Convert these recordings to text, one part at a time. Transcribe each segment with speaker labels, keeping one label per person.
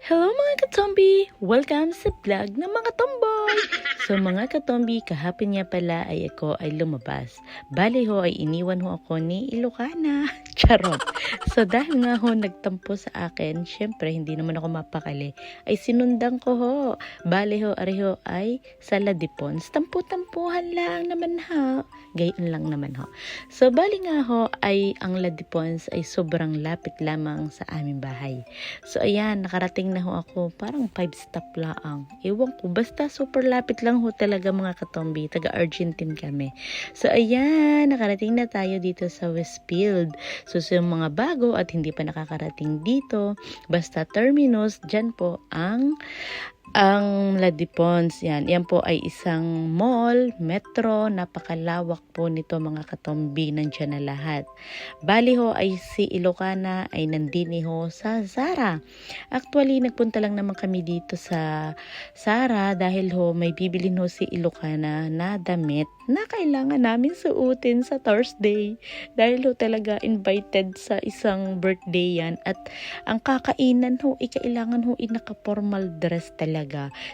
Speaker 1: Hello mga katombi! Welcome sa vlog ng mga tomboy! So mga katombi, kahapon niya pala ay ako ay lumabas. Bali ho ay iniwan ho ako ni Ilocana. Charot! So dahil nga ho nagtampo sa akin, syempre hindi naman ako mapakali, ay sinundan ko ho. Bali ho, ari ho ay sa Ladipons. Tampu-tampuhan lang naman ho. Gayon lang naman ho. So bali nga ho ay ang Ladipons ay sobrang lapit lamang sa aming bahay. So ayan, nakarating na ho ako, parang 5 stop lang. Ewan ko, basta super lapit lang ho talaga mga katombi, taga Argentine kami. So ayan, nakarating na tayo dito sa Westfield. So sa mga bago at hindi pa nakakarating dito, basta terminus, dyan po ang Ladipons. Yan po ay isang mall, metro, napakalawak po nito mga katombi, nandyan na lahat. Bali ho ay si Ilocana ay nandini ho sa Zara. Actually, nagpunta lang naman kami dito sa Zara dahil ho may bibilin ho si Ilocana na damit na kailangan namin suotin sa Thursday. Dahil ho talaga invited sa isang birthday yan at ang kakainan ho, kailangan ho naka-formal dress talaga.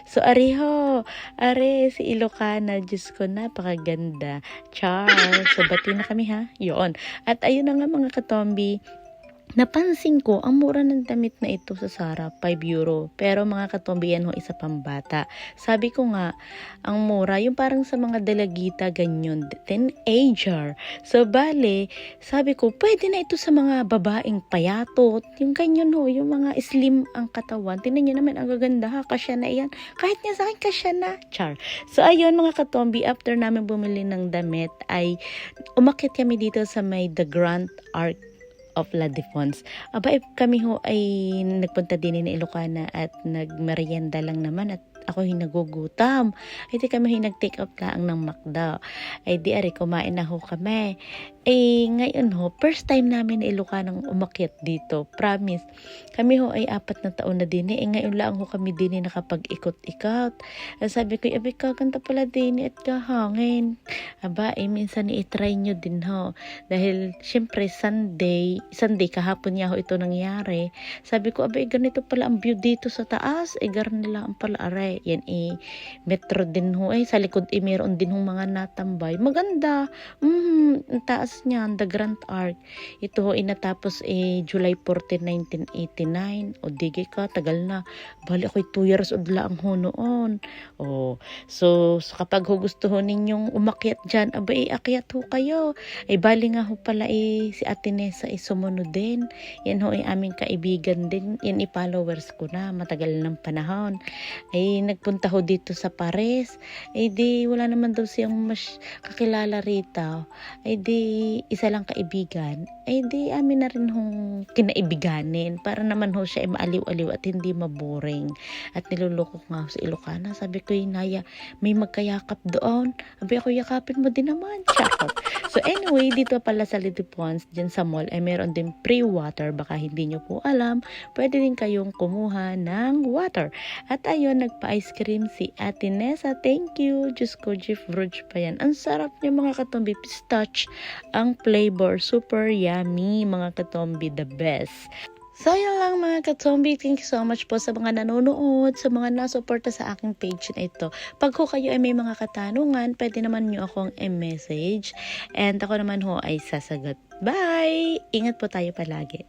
Speaker 1: So, ari si Ilocana, Diyos ko, napakaganda. Char! So, bati na kami ha. Yun. At ayun na nga mga katombi, napansin ko, ang mura ng damit na ito sa Zara, 5 euro. Pero mga katombi, yan ho, isa pang bata. Sabi ko nga, ang mura, yung parang sa mga dalagita, ganyan, teenager. So, bale, sabi ko, pwede na ito sa mga babaeng payatot. Yung ganyan ho, yung mga slim ang katawan. Tingnan nyo naman, ang gaganda ha, kasya na yan. Kahit nga sa akin, kasya na. Char. So, ayun mga katombi, after namin bumili ng damit, ay umakyat kami dito sa may The Grand Arc of Ladipons. Aba, kami ho ay nagpunta din ni Ilocana at nagmerienda lang naman at ako nagugutom. Ay di kami nag-take out lang ng McDo. Ay di ari, kumain na ho kami. Eh ngayon ho, first time namin na Ilocanang umakyat dito. Promise. Kami ho ay 4 na taon na din eh. Ngayon lang ho kami din nakapag-ikot-ikot. Sabi ko, abi kaganda pala din at kahangin. Aba, minsan i-try nyo din ho. Dahil syempre Sunday kahapon niya ho ito nangyari. Sabi ko, abi ganito pala ang view dito sa taas. Gar nila ang pala aray. Yan metro din ho. Sa likod meron din hong mga natambay. Maganda. Ang taas niyan, The Grand Arc. Ito ho inatapos July 14, 1989. O digay ka, tagal na. Bali ako'y 2 years old lang ho noon. So kapag ho gusto ho ninyong umakyat dyan, aba akyat ho kayo. Bali nga ho pala si Ate Nessa sumunod din. Yan ho aming kaibigan din. Yan followers ko na. Matagal ng panahon. Nagpunta ho dito sa Paris. Di wala naman daw siyang mas kakilala rito. Di isa lang kaibigan. Di amin na rin hong kinaibiganin para naman ho siya maaliw-aliw at hindi maboring. At niluloko nga sa Ilocana. Sabi ko, Naya, may magkayakap doon. Sabi ako, yakapin mo din naman. Charot. So anyway, dito pala sa Ladipons, dyan sa mall, meron din free water. Baka hindi nyo po alam. Pwede din kayong kumuha ng water. At ayun, nagpa-ice cream si Ate Nessa. Thank you. Diyos ko, Jeff Rouge pa yan. Ang sarap niya mga katombi. Pistache ang flavor. Super yummy mga katombi. The best. So, yun lang mga katombi. Thank you so much po sa mga nanonood, sa mga nasuporta sa aking page na ito. Pag ho kayo ay may mga katanungan, pwede naman nyo akong message. And ako naman ho ay sasagot. Bye! Ingat po tayo palagi.